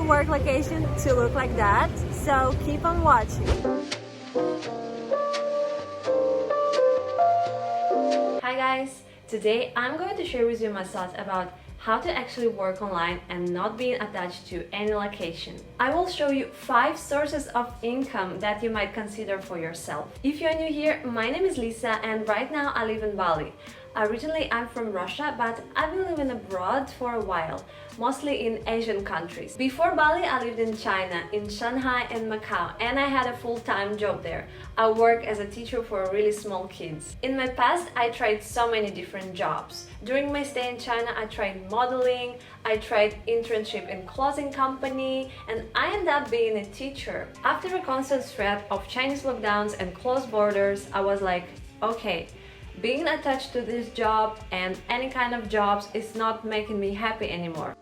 your work location to look like that, so keep on watching. Hi guys! Today I'm going to share with you my thoughts about how to actually work online and not being attached to any location. I will show you 5 sources of income that you might consider for yourself. If you're new here, my name is Lisa and right now I live in Bali. Originally I'm from Russia, but I've been living abroad for a while, mostly in Asian countries. Before Bali I lived in China, in Shanghai and Macau, and I had a full-time job there. I worked as a teacher for really small kids. In my past I tried so many different jobs. During my stay in China I tried modeling, I tried internship in clothing company, and I ended up being a teacher. After a constant threat of Chinese lockdowns and closed borders, I was like, okay, being attached to this job and any kind of jobs is not making me happy anymore.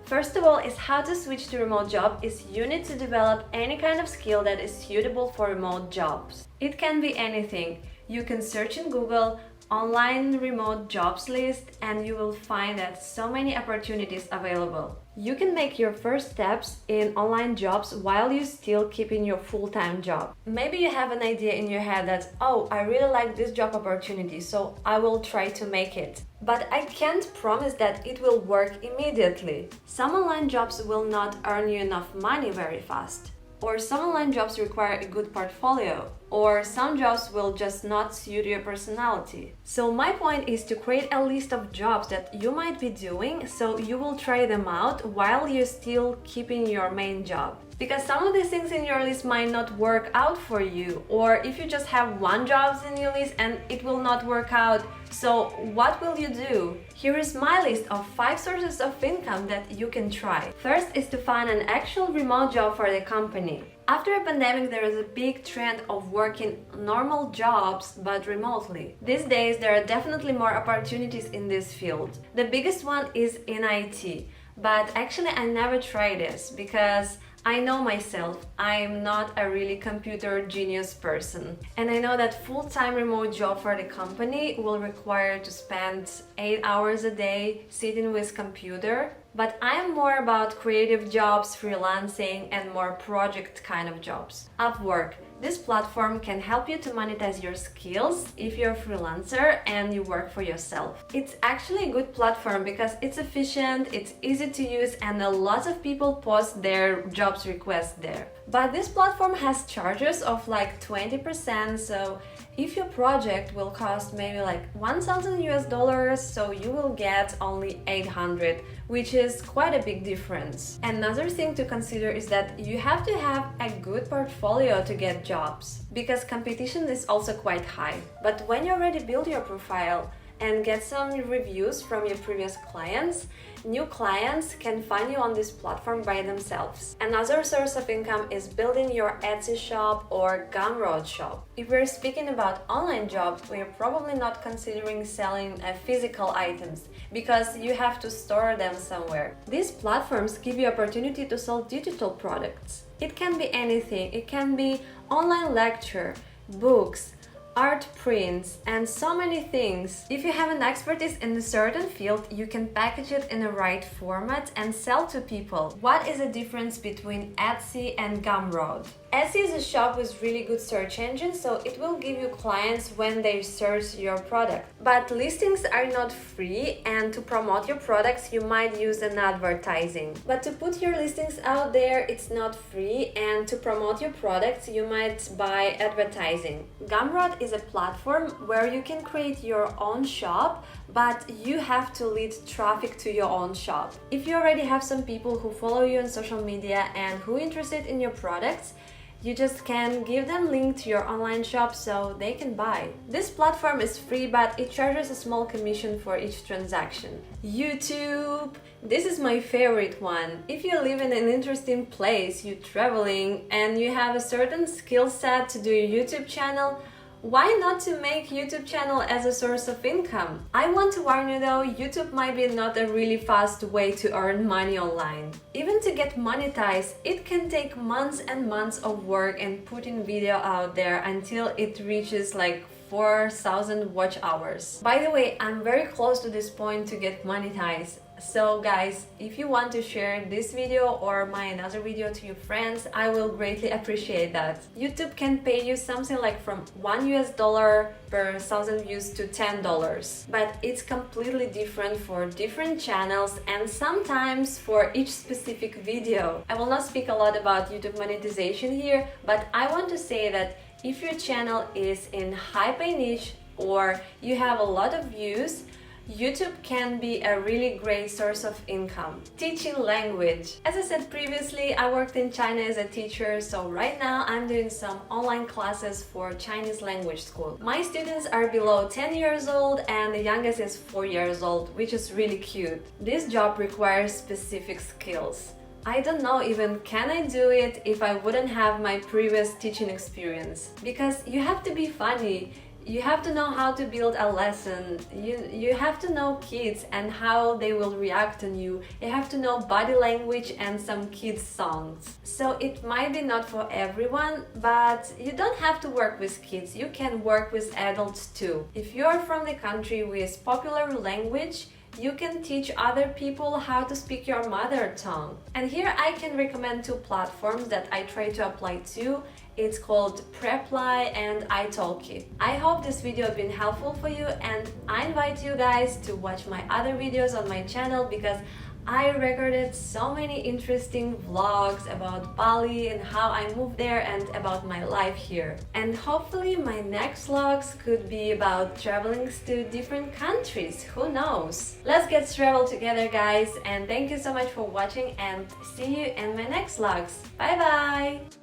First of all is how to switch to remote job is you need to develop any kind of skill that is suitable for remote jobs. It can be anything. You can search in Google online remote jobs list and you will find that so many opportunities available. You can make your first steps in online jobs while you still keeping your full-time job. Maybe you have an idea in your head that, oh, I really like this job opportunity, so I will try to make it. But I can't promise that it will work immediately. Some online jobs will not earn you enough money very fast. Or some online jobs require a good portfolio, or some jobs will just not suit your personality. So my point is to create a list of jobs that you might be doing, so you will try them out while you're still keeping your main job. Because some of these things in your list might not work out for you, or if you just have one job in your list and it will not work out, so what will you do? Here is my list of 5 sources of income that you can try. First is to find an actual remote job for the company. After a pandemic, there is a big trend of working normal jobs but remotely. These days, there are definitely more opportunities in this field. The biggest one is in IT, but actually I never tried this because I know myself, I'm not a really computer genius person. And I know that full-time remote job for the company will require to spend 8 hours a day sitting with computer. But I am more about creative jobs, freelancing, and more project kind of jobs. Upwork. This platform can help you to monetize your skills if you're a freelancer and you work for yourself. It's actually a good platform because it's efficient, it's easy to use, and a lot of people post their jobs requests there. But this platform has charges of like 20%, so if your project will cost maybe like $1,000 US, so you will get only 800, which is quite a big difference. Another thing to consider is that you have to have a good portfolio to get jobs, because competition is also quite high. But when you already build your profile and get some reviews from your previous clients, new clients can find you on this platform by themselves. Another source of income is building your Etsy shop or Gumroad shop. If we're speaking about online jobs, we're probably not considering selling physical items because you have to store them somewhere. These platforms give you opportunity to sell digital products. It can be anything. It can be online lecture, books, art prints, and so many things. If you have an expertise in a certain field, you can package it in the right format and sell to people. What is the difference between Etsy and Gumroad? Etsy is a shop with really good search engine, so it will give you clients when they search your product. But listings are not free, and to promote your products you might use an advertising. But to put your listings out there, it's not free, and to promote your products you might buy advertising. Gumroad is a platform where you can create your own shop, but you have to lead traffic to your own shop. If you already have some people who follow you on social media and who are interested in your products, you just can give them link to your online shop so they can buy. This platform is free, but it charges a small commission for each transaction. YouTube. This is my favorite one. If you live in an interesting place, you're traveling, and you have a certain skill set to do a YouTube channel, why not to make YouTube channel as a source of income? I want to warn you though, YouTube might be not a really fast way to earn money online. Even to get monetized, it can take months and months of work and putting video out there until it reaches like 4,000 watch hours. By the way, I'm very close to this point to get monetized. So guys, if you want to share this video or my another video to your friends, I will greatly appreciate that. YouTube can pay you something like from $1 per 1,000 views to $10, but it's completely different for different channels and sometimes for each specific video. I will not speak a lot about YouTube monetization here, but I want to say that if your channel is in high pay niche or you have a lot of views, YouTube can be a really great source of income. Teaching language. As I said previously, I worked in China as a teacher, so right now I'm doing some online classes for Chinese language school. My students are below 10 years old and the youngest is 4 years old, which is really cute. This job requires specific skills. I don't know even can I do it if I wouldn't have my previous teaching experience. Because you have to be funny. You have to know how to build a lesson, you have to know kids and how they will react on you, you have to know body language and some kids songs. So it might be not for everyone, but you don't have to work with kids, you can work with adults too. If you're from the country with popular language, you can teach other people how to speak your mother tongue. And here I can recommend 2 platforms that I try to apply to. It's called Preply and italki. I hope this video has been helpful for you and I invite you guys to watch my other videos on my channel because I recorded so many interesting vlogs about Bali and how I moved there and about my life here. And hopefully my next vlogs could be about traveling to different countries, who knows? Let's get travel together guys, and thank you so much for watching and see you in my next vlogs. Bye bye!